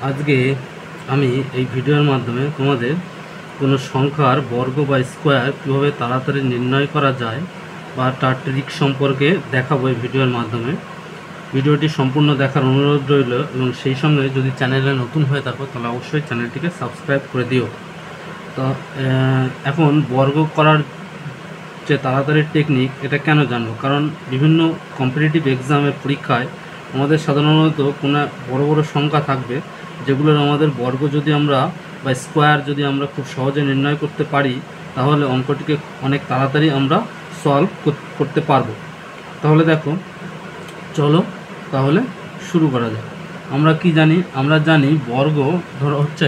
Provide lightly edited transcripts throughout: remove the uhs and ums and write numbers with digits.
আজকে আমি এই ভিডিওর মাধ্যমে তোমাদের কোনো সংখ্যার বর্গ বা স্কোয়ার কীভাবে তাড়াতাড়ি নির্ণয় করা যায় বা তার ট্রিক সম্পর্কে দেখাবো এই ভিডিওর মাধ্যমে। ভিডিওটি সম্পূর্ণ দেখার অনুরোধ রইল এবং সেই সঙ্গে যদি চ্যানেলে নতুন হয়ে থাকো তাহলে অবশ্যই চ্যানেলটিকে সাবস্ক্রাইব করে দিও। তো এখন বর্গ করার যে তাড়াতাড়ি টেকনিক এটা কেন জানবো, কারণ বিভিন্ন কম্পিটিটিভ এক্সামের পরীক্ষায় আমাদের সাধারণত কোনো বড় বড় সংখ্যা থাকবে যেগুলোর আমাদের বর্গ যদি আমরা বা স্কোয়ার যদি আমরা খুব সহজে নির্ণয় করতে পারি তাহলে অঙ্কটিকে অনেক তাড়াতাড়ি আমরা সলভ করতে পারবো। তাহলে দেখো, চলো তাহলে শুরু করা যায়। আমরা কি জানি? আমরা জানি বর্গ ধরো হচ্ছে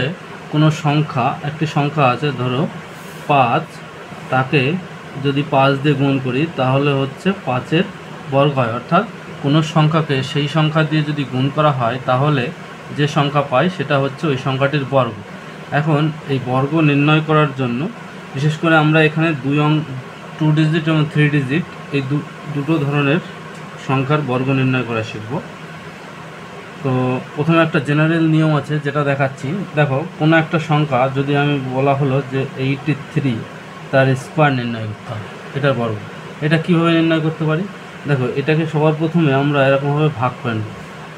কোনো সংখ্যা, একটি সংখ্যা আছে ধরো 5, তাকে যদি 5 দিয়ে গুণ করি তাহলে হচ্ছে 5-এর বর্গ হয়। অর্থাৎ কোনো সংখ্যাকে সেই সংখ্যা দিয়ে যদি গুণ করা হয় তাহলে যে সংখ্যা পাই সেটা হচ্ছে ওই সংখ্যাটির বর্গ। এখন এই বর্গ নির্ণয় করার জন্য বিশেষ করে আমরা এখানে 2 ডিজিট এবং 3 ডিজিট এই দুটো ধরনের সংখ্যার বর্গ নির্ণয় করা শিখব। তো প্রথমে একটা জেনারেল নিয়ম আছে যেটা দেখাচ্ছি। দেখো, কোনো একটা সংখ্যা যদি আমি বলা হলো যে 83, তার স্কোয়ার নির্ণয় করতে হবে, এটার বর্গ। এটা কীভাবে নির্ণয় করতে পারি? দেখো, এটাকে সবার প্রথমে আমরা এরকমভাবে ভাগ করে নেব।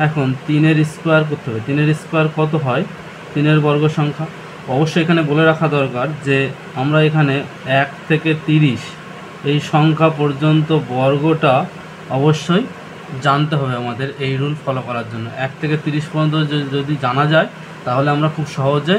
এখন 3-এর স্কোয়ার করতে হবে। 3-এর স্কোয়ার কত হয়? 3-এর বর্গ সংখ্যা। অবশ্যই এখানে বলে রাখা দরকার যে আমরা এখানে 1 থেকে 30 এই সংখ্যা পর্যন্ত বর্গটা অবশ্যই জানতে হবে আমাদের এই রুল ফলো করার জন্য। 1 থেকে 30 পর্যন্ত যদি জানা যায় তাহলে আমরা খুব সহজে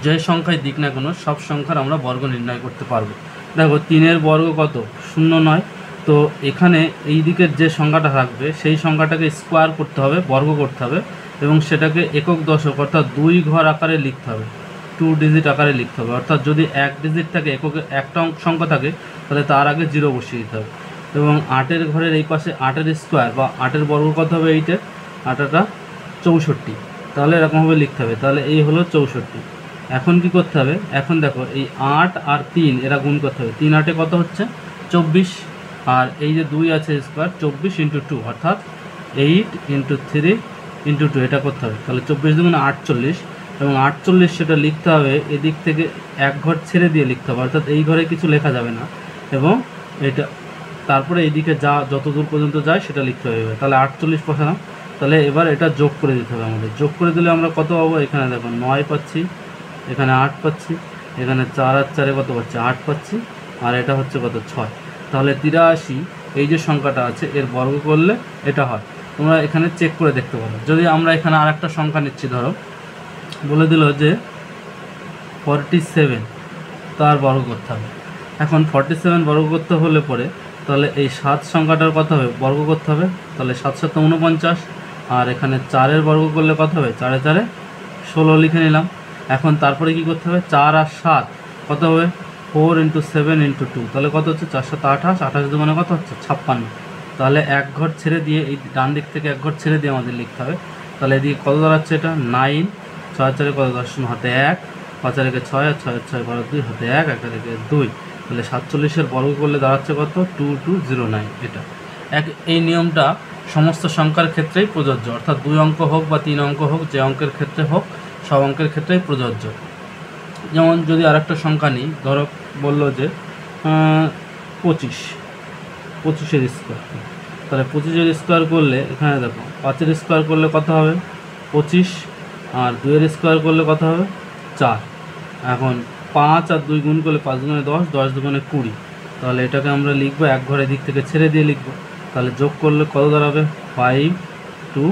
যে সংখ্যায় দিক না কোনো সব সংখ্যার আমরা বর্গ নির্ণয় করতে পারবো। দেখো, 3-এর বর্গ কত? 0 তো এখানে এই দিকের যে সংখ্যাটা থাকবে সেই সংখ্যাটাকে স্কোয়ার করতে হবে, বর্গ করতে হবে এবং সেটাকে একক দশক অর্থাৎ 2 ঘর আকারে লিখতে হবে, 2 ডিজিট আকারে লিখতে হবে। অর্থাৎ যদি 1 ডিজিট থাকে, এককে একটা সংখ্যা থাকে, তাহলে তার আগে 0 বসিয়ে দিতে হবে। এবং 8-এর ঘরের এই পাশে 8-এর স্কোয়ার বা 8-এর বর্গ কত হবে? 8-এর 8-টা 64, তাহলে এরকমভাবে লিখতে হবে। তাহলে এই হলো 64। এখন কি করতে হবে? এখন দেখো, এই 8 আর 3 এরা গুণ করতে হবে। 3 8-এ কত হচ্ছে? 24। আর এই যে 2 আছে স্কোয়ার, 24 × 2 অর্থাৎ 8 × 3 × 2 এটা করতে হবে। তাহলে 24 × 2 = 48 এবং 48 সেটা লিখতে হবে এদিক থেকে এক ঘর ছেড়ে দিয়ে লিখতে হবে, অর্থাৎ এই ঘরে কিছু লেখা যাবে না। এবং এটা তারপরে এইদিকে যত দূর পর্যন্ত যায় সেটা লিখতে হবে। তাহলে 48 বসালাম। তাহলে এবার এটা যোগ করে দিতে হবে আমাদের। যোগ করে দিলে আমরা কত পাবো? এখানে দেখো 9 পাচ্ছি, এখানে 8 পাচ্ছি, এখানে 4 আর 4-এ কত পাচ্ছি? 8 পাচ্ছি, আর এটা হচ্ছে কত? 6। তাহলে 83 এই যে সংখ্যাটা আছে এর বর্গ করলে এটা হয়। তোমরা এখানে চেক করে দেখতে পারো। যদি আমরা এখানে আর একটা সংখ্যা নিচ্ছি, ধরো বলে দিল যে 47, তার বর্গ করতে হবে। এখন 47 বর্গ করতে হলে পরে তাহলে এই 7 সংখ্যাটার কত হবে? বর্গ করতে হবে। তাহলে 7 7 49, আর এখানে 4-এর বর্গ করলে কত হবে? 4 4 16 লিখে নিলাম। এখন তারপরে কি করতে হবে? 4 আর 7 কত হবে? 4 × 7 × 2, তাহলে কত হচ্ছে? 4 7 28, 28 দুগুণে কত হচ্ছে? 56। তাহলে এক ঘর ছেড়ে দিয়ে এই ডান দিক থেকে এক ঘর ছেড়ে দিয়ে আমাদের লিখতে হবে। তাহলে এদিকে কত দাঁড়াচ্ছে? এটা 9, 6 4 কত? 10 হাতে 1, 5 আর 6 আর 6 6 12 2 হাতে 1, 1 থেকে 2। তাহলে 47-এর বর্গ করলে দাঁড়াচ্ছে কত? 2209। এটা এই নিয়মটা সমস্ত সংখ্যার ক্ষেত্রেই প্রযোজ্য, অর্থাৎ 2 অঙ্ক হোক বা 3 অঙ্ক হোক, যে অঙ্কের ক্ষেত্রে হোক সব অঙ্কের ক্ষেত্রেই প্রযোজ্য। যেমন যদি আরেকটা সংখ্যা নিই, ধরো বললো যে 25-এর স্কোয়ার। তাহলে 25-এর স্কোয়ার করলে এখানে দেখো 5-এর স্কোয়ার করলে কত হবে? 25, আর 2-এর স্কোয়ার করলে কত হবে? 4। এখন 5 আর 2 গুণ করলে 5 গুণে 10, 10 দুগুণে 20। তাহলে এটাকে আমরা লিখবো এক ঘরে দিক থেকে ছেড়ে দিয়ে লিখবো। তাহলে যোগ করলে কত দাঁড়াবে? 5 2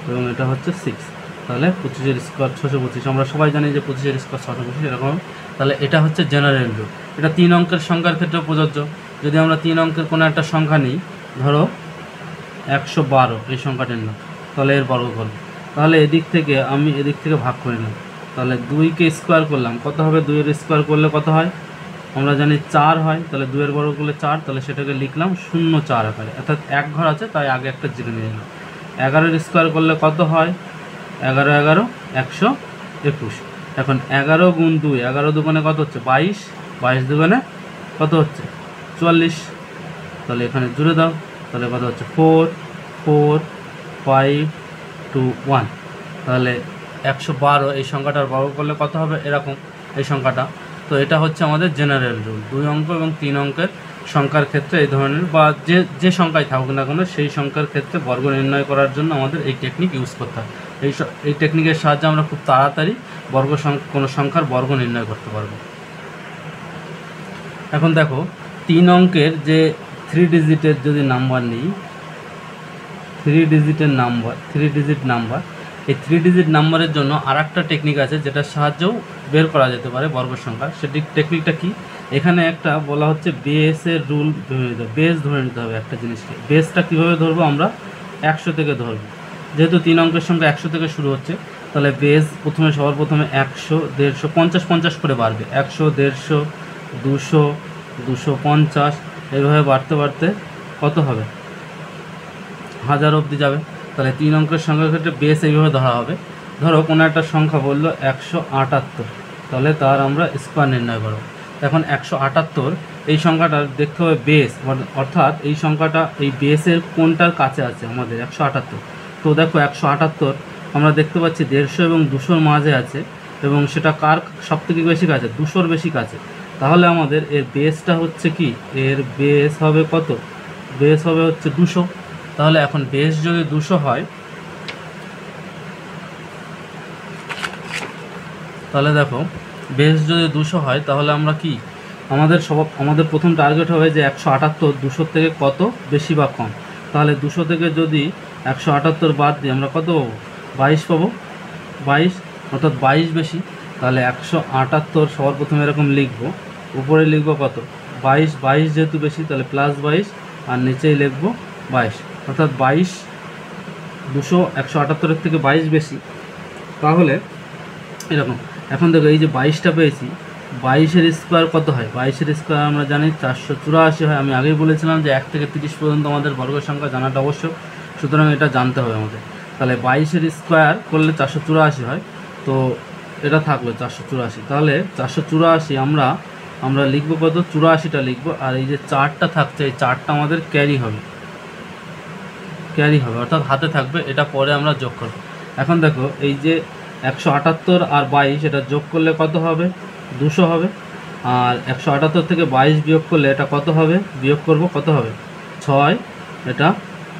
এবং এটা হচ্ছে 6। তাহলে 25-এর স্কোয়ার 625। আমরা সবাই জানি যে 25-এর স্কোয়ার 625 এরকম। তাহলে এটা হচ্ছে জেনারেল রুল। এটা 3 অঙ্কের সংখ্যার ক্ষেত্রে প্রযোজ্য। যদি আমরা 3 অঙ্কের কোনো একটা সংখ্যা নিই, ধরো 112 এই সংখ্যাটির নাম, তাহলে এর বর্গ করব। তাহলে এদিক থেকে আমি এদিক থেকে ভাগ করে নিলাম। তাহলে 2-কে স্কোয়ার করলাম, কত হবে? 2-এর স্কোয়ার করলে কত হয়? আমরা জানি 4 হয়। তাহলে 2-এর বর্গ করলে 4, তাহলে সেটাকে লিখলাম 0 4 আকারে, অর্থাৎ এক ঘর আছে তাই আগে একটা জিরো নিয়ে নিলাম। 11-এর স্কোয়ার করলে কত হয়? 11 11 121। এখন 11 × 2, 11 দুগুণে কত হচ্ছে? 22, 22 দুগুণে কত হচ্ছে? 44। তাহলে এখানে জুড়ে দাও, তাহলে কত হচ্ছে? 4 4 5 2 1। তাহলে 112 এই সংখ্যাটার বর্গ করলে কত হবে, এরকম এই সংখ্যাটা। তো এটা হচ্ছে আমাদের জেনারেল রুল। 2 অঙ্ক এবং 3 অঙ্কের সংখ্যার ক্ষেত্রে এই ধরনের বা যে সংখ্যায় থাকুক না কেন সেই সংখ্যার ক্ষেত্রে বর্গ নির্ণয় করার জন্য আমাদের এই টেকনিক ইউজ করতে হয়। এই টেকনিকের সাহায্যে আমরা খুব তাড়াতাড়ি কোনো সংখ্যার বর্গ নির্ণয় করতে পারবো। এখন দেখো 3 অঙ্কের যে 3 ডিজিটের যদি নাম্বার নিই, 3 ডিজিট নাম্বার, এই 3 ডিজিট নাম্বারের জন্য আর একটা টেকনিক আছে যেটার সাহায্যেও বের করা যেতে পারে বর্গ সংখ্যা। সেটি টেকনিকটা কি, এখানে একটা বলা হচ্ছে বেসের রুল ধরে নিতে হবে। বেস ধরে নিতে হবে একটা জিনিসকে। বেসটা কীভাবে ধরবো, আমরা 100 থেকে ধরবো। যেহেতু 3 অঙ্কের সংখ্যা 100 থেকে শুরু হচ্ছে, তাহলে বেস সবার প্রথমে 100, 150, 50 করে বাড়বে। 100, 150, 200, 250 এইভাবে বাড়তে বাড়তে কত হবে, 1000 অবধি যাবে। তাহলে 3 অঙ্কের সংখ্যার ক্ষেত্রে বেস এইভাবে ধরা হবে। ধরো কোনো একটা সংখ্যা বললো 178, তাহলে তার আমরা স্কোয়ার নির্ণয় করব। এখন 178 এই সংখ্যাটা দেখতে হবে বেস, অর্থাৎ এই সংখ্যাটা এই বেসের কোনটার কাছে আছে আমাদের 178। তো দেখো 178 আমরা দেখতে পাচ্ছি 150 এবং 200-র মাঝে আছে, এবং সেটা কার সবথেকে বেশি কাছে, 200-র বেশি কাছে। তাহলে আমাদের এর বেসটা হচ্ছে কি, এর বেস হবে কত, বেস হবে হচ্ছে 200। তাহলে এখন বেস যদি 200 হয়, তাহলে দেখো বেস যদি 200 হয়, তাহলে আমরা কি আমাদের প্রথম টার্গেট হবে যে 178 200 থেকে কত বেশি বা কম। তাহলে 200 থেকে যদি 178 বাদ দিই আমরা কত পাবো, 22 পাবো। 22 অর্থাৎ 22 বেশি। তাহলে 178 সবার প্রথমে এরকম লিখবো, উপরে লিখবো কত, 22 যেহেতু বেশি তাহলে +22, আর নিচেই লিখবো 22, অর্থাৎ 22, 200 178-এর থেকে 22 বেশি। তাহলে এরকম এখন দেখো এই যে 22টা পেয়েছি, 22-এর স্কোয়ার কত হয়, 22-এর স্কোয়ার আমরা জানি 484 হয়। আমি আগেই বলেছিলাম যে 1 থেকে 30 পর্যন্ত আমাদের বর্গ সংখ্যা জানাটা আবশ্যক, সুতরাং এটা জানতে হবে আমাদের। তাহলে 22-এর স্কোয়ার করলে 484 হয়, তো এটা থাকলো 484। তাহলে 484 আমরা লিখবো কত, 84টা লিখবো। আর এই যে 4টা থাকছে, এই 4টা আমাদের ক্যারি হবে, অর্থাৎ হাতে থাকবে, এটা পরে আমরা যোগ করব। এখন দেখো এই যে 178 আর 22 এটা যোগ করলে কত হবে, 200 হবে। আর 178 থেকে 22 বিয়োগ করলে এটা কত হবে, বিয়োগ করব কত হবে, 6, এটা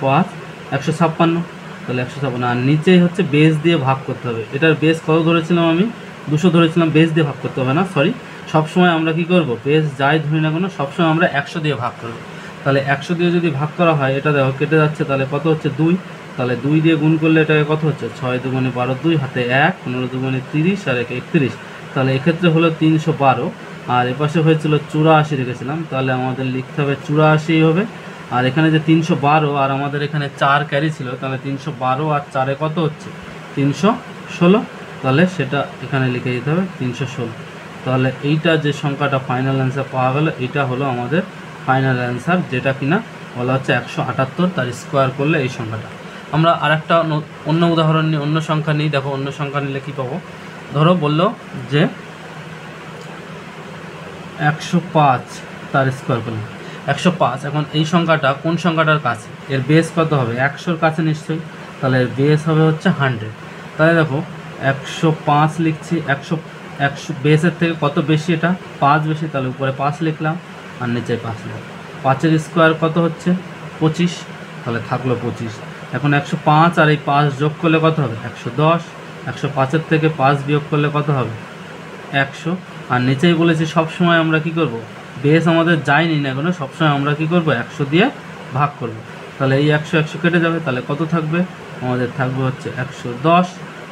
5, 156। তাহলে 156। আর নিচেই হচ্ছে বেস দিয়ে ভাগ করতে হবে। এটার বেস কত ধরেছিলাম আমি, 200 ধরেছিলাম। বেস দিয়ে ভাগ করতে হবে না, সরি, সবসময় আমরা কি করব, বেস যাই ধরি না কেন সবসময় আমরা 100 দিয়ে ভাগ করব। তাহলে 100 দিয়ে যদি ভাগ করা হয়, এটা দেখো কেটে যাচ্ছে, তাহলে কত হচ্ছে 2। তাহলে 2 দিয়ে গুণ করলে এটাকে কত হচ্ছে, 6 দুগুণে 12, 2 হাতে 1, 15 দুগুণে 30, আর 1 31। তাহলে এক্ষেত্রে হলো 312। আর এপাশে হয়েছিল 84 রেখেছিলাম, তাহলে আমাদের লিখতে হবে 84 হবে। আর এখানে যে 312 আর আমাদের এখানে 4 ক্যারি ছিল, তাহলে 312 আর 4-এ কত হচ্ছে, 316। তাহলে সেটা এখানে লিখে দিতে হবে 316। তাহলে এইটা যে সংখ্যাটা ফাইনাল অ্যান্সার পাওয়া গেল, এটা হলো আমাদের ফাইনাল অ্যান্সার, যেটা কিনা বলা হচ্ছে 178, তার স্কোয়ার করলে এই সংখ্যাটা। আমরা আরেকটা অন্য উদাহরণ নিই, অন্য সংখ্যা নিই। দেখো অন্য সংখ্যা নিলে কী পাবো, ধরো বললো যে 105 তার স্কোয়ার করলে 105। এখন এই সংখ্যাটা কোন সংখ্যাটার কাছে, এর বেস কত হবে, 100-র কাছে নিশ্চয়ই। তাহলে এর বেস হবে হচ্ছে 100। তাহলে দেখো 105 লিখছি, 100 বেসের থেকে কত বেশি, এটা 5 বেশি, তাহলে উপরে 5 লিখলাম আর নিচে 5 লিখলাম। 5-এর স্কোয়ার কত হচ্ছে, 25, তাহলে থাকলো 25। এখন 105 আর এই 5 যোগ করলে কত হবে, 110। 105-এর থেকে 5 বিয়োগ করলে কত হবে, 100। আর নিচেই বলেছি সবসময় আমরা কি করব, বেস আমাদের যায়নি না কোনো, সবসময় আমরা কি করব, 100 দিয়ে ভাগ করব। তাহলে এই 100 কেটে যাবে, তাহলে কত থাকবে, আমাদের থাকবে হচ্ছে 110।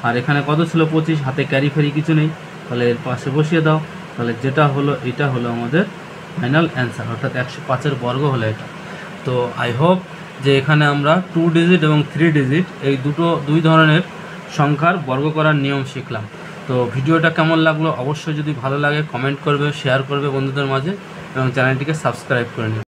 আর এখানে কত ছিল, 25, হাতে ক্যারি ফেরি কিছু নেই, তাহলে এর পাশে বসিয়ে দাও। তাহলে যেটা হলো এটা হলো আমাদের ফাইনাল অ্যান্সার, অর্থাৎ 105-এর বর্গ হলো এটা। তো আই হোপ যে এখানে আমরা 2 ডিজিট এবং 3 ডিজিট এই দুই ধরনের সংখ্যার বর্গ করার নিয়ম শিখলাম। তো ভিডিওটা কেমন লাগলো অবশ্যই যদি ভালো লাগে কমেন্ট করবে, শেয়ার করবে বন্ধুদের মাঝে, এবং চ্যানেলটিকে সাবস্ক্রাইব করে নিন।